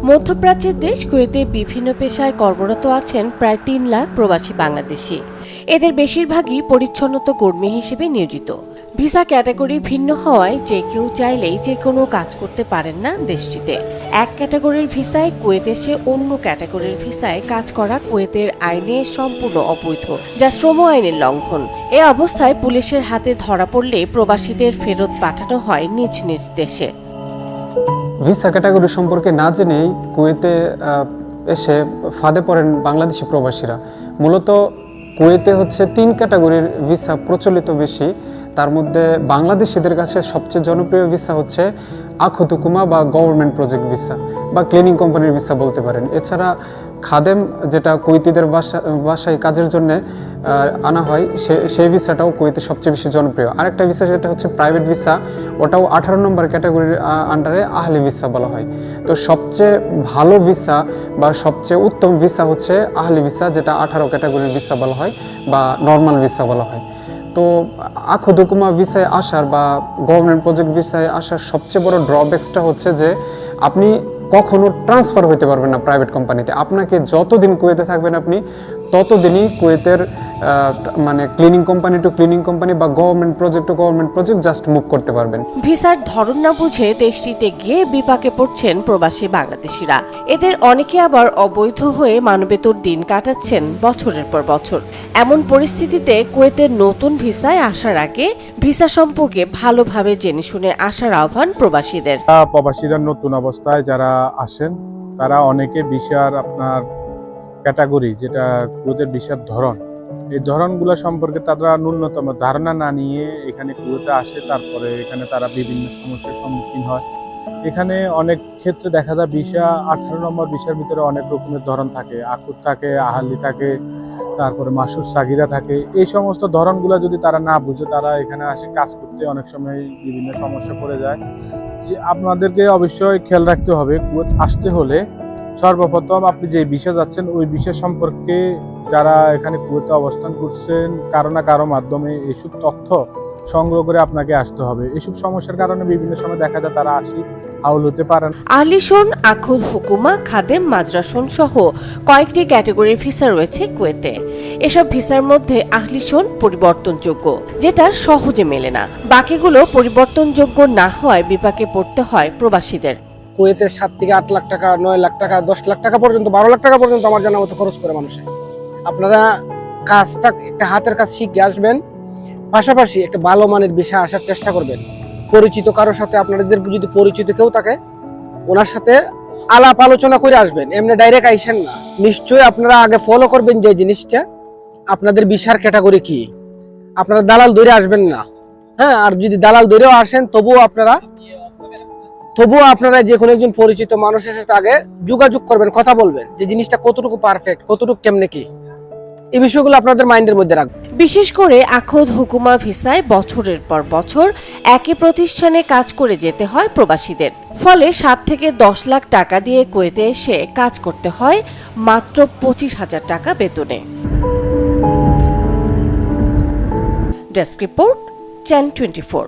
মধ্যপ্রাচ্যের দেশ কুয়েতে বিভিন্ন পেশায় কর্মরত আছেন প্রায় ৩ লাখ প্রবাসী বাংলাদেশি। এদের বেশিরভাগই পরিচ্ছন্নতা কর্মী হিসেবে নিয়োজিত। ভিসা ক্যাটাগরি ভিন্ন হওয়ায় যে কেউ চাইলেই যে কোনো কাজ করতে পারেন না দেশটিতে। এক ক্যাটাগরির ভিসায় কুয়েত এসে অন্য ক্যাটাগরির ভিসায় কাজ করা কুয়েতের আইনে সম্পূর্ণ অবৈধ, যা শ্রম আইনের লঙ্ঘন। এ অবস্থায় পুলিশের হাতে ধরা পড়লে প্রবাসীদের ফেরত পাঠানো হয় নিজ নিজ দেশে। ভিসা ক্যাটাগরি সম্পর্কে না জেনেই কুয়েতে এসে ফাঁদে পড়েন বাংলাদেশি প্রবাসীরা। মূলত কুয়েতে হচ্ছে 3 ক্যাটাগরির ভিসা প্রচলিত বেশি। তার মধ্যে বাংলাদেশিদের কাছে সবচেয়ে জনপ্রিয় ভিসা হচ্ছে আখুত হুকুমা বা গভর্নমেন্ট প্রজেক্ট ভিসা বা ক্লিনিং কোম্পানির ভিসা বলতে পারেন। এছাড়া খাদেম, যেটা কুয়েতিদের বাসায় কাজের জন্য আনা হয়, সেই ভিসাটাও কুয়েতে সবচেয়ে বেশি জনপ্রিয়। আরেকটা ভিসা যেটা হচ্ছে প্রাইভেট ভিসা, ওটাও 18 নম্বর ক্যাটাগরির আন্ডারে আহলি ভিসা বলা হয়। তো সবচেয়ে ভালো ভিসা বা সবচেয়ে উত্তম ভিসা হচ্ছে আহলি ভিসা, যেটা 18 ক্যাটাগরির ভিসা বলা হয় বা নর্মাল ভিসা বলা হয়। তো আখুত হুকুমা ভিসায় আসার বা গভর্নমেন্ট প্রজেক্ট ভিসায় আসার সবচেয়ে বড় ড্রব্যাকসটা হচ্ছে যে আপনি কখনো ট্রান্সফার হতে পারবেন না প্রাইভেট কোম্পানিতে। আপনাকে যতদিন কুয়েতে থাকবেন আপনি ততদিনই কুয়েতের মানে cleaning company to cleaning company বা government project to government project just move করতে পারবেন। ভিসার ধরন না বুঝে দেশটিতে গিয়ে বিপাকে পড়ছেন প্রবাসী বাংলাদেশিরা। এদের অনেকে আবার অবৈধ হয়ে মানবেতর দিন কাটাচ্ছেন বছরের পর বছর। এমন পরিস্থিতিতে কুয়েতের নতুন ভিসায় আসার আগে ভিসা সম্পর্কে ভালোভাবে জেনে শুনে আসার আহ্বান প্রবাসীদের। প্রবাসীরা নতুন অবস্থায় যারা আসেন তারা অনেকে ভিসার আপনার ক্যাটাগরি, যেটা কুয়েতের ভিসার ধরন, এই ধরনগুলো সম্পর্কে তারা ন্যূনতম ধারণা না নিয়ে এখানে কুয়েতে আসে। তারপরে এখানে তারা বিভিন্ন সমস্যার সম্মুখীন হয়। এখানে অনেক ক্ষেত্রে দেখা যায় ভিসা 18 নম্বর ভিসার ভিতরে অনেক রকমের ধরন থাকে, আকুত থাকে, আহালি থাকে, তারপরে মাসুর সাগিরা থাকে। এই সমস্ত ধরনগুলো যদি তারা না বুঝে তারা এখানে আসে কাজ করতে অনেক সময় বিভিন্ন সমস্যা পড়ে যায়। যে আপনাদেরকে অবশ্যই খেয়াল রাখতে হবে, কুয়েত আসতে হলে সর্বপ্রথম আপনি যে ভিসা যাচ্ছেন ওই ভিসা সম্পর্কে যারা এখানে কুয়েতে অবস্থান করছেন কারো না কারো মাধ্যমে এইসব তথ্য সংগ্রহ করে আপনাকে আসতে হবে। এইসব সমস্যার কারণে বিভিন্ন সময় দেখা যায় তারা হাউল হতে পারেন। আহলিশন, আখুদ হুকুমা, খাদেম, মাজরাসন সহ কয়েকটি ক্যাটাগরির ভিসা রয়েছে কুয়েতে। এসব ভিসার মধ্যে আহলিশন পরিবর্তনযোগ্য, যেটা সহজে মেলে না। বাকিগুলো পরিবর্তনযোগ্য না হওয়ায় বিপাকে পড়তে হয় প্রবাসীদের। কুয়েতে 7 থেকে 8 লাখ টাকা, 9 লাখ টাকা, 10 লাখ টাকা পর্যন্ত, 12 লাখ টাকা পর্যন্ত আমার জানা মতো খরচ করে মানুষে। আপনারা কাজটা একটা হাতের কাজ শিখে আসবেন, পাশাপাশি একটা ভালো মানের ভিসা আসার চেষ্টা করবেন। পরিচিত কারোর সাথে, আপনাদের যদি পরিচিত কেউ থাকে ওনার সাথে আলাপ আলোচনা করে আসবেন, এমনি ডাইরেক্ট আইসেন না। নিশ্চয়ই আপনারা আগে ফলো করবেন যে জিনিসটা আপনাদের ভিসার ক্যাটাগরি কি। আপনারা দালাল ধরে আসবেন না, হ্যাঁ। আর যদি দালাল ধরেও আসেন তবুও আপনারা যে কোনো একজন পরিচিত মানুষের সাথে আগে যোগাযোগ করবেন, কথা বলবেন যে জিনিসটা কতটুকু পারফেক্ট, কতটুকু কেমনে কি, এই বিষয়গুলো আপনাদের মাইন্ডের মধ্যে রাখবেন। বিশেষ করে আখুদ হুকুমা ভিসায় বছরের পর বছর একই প্রতিষ্ঠানে কাজ করে যেতে হয় প্রবাসীদের। ফলে 7 থেকে 10 লাখ টাকা দিয়ে কুয়েতে এসে কাজ করতে হয় মাত্র 25,000 টাকা বেতনে। Desk report, channel 24।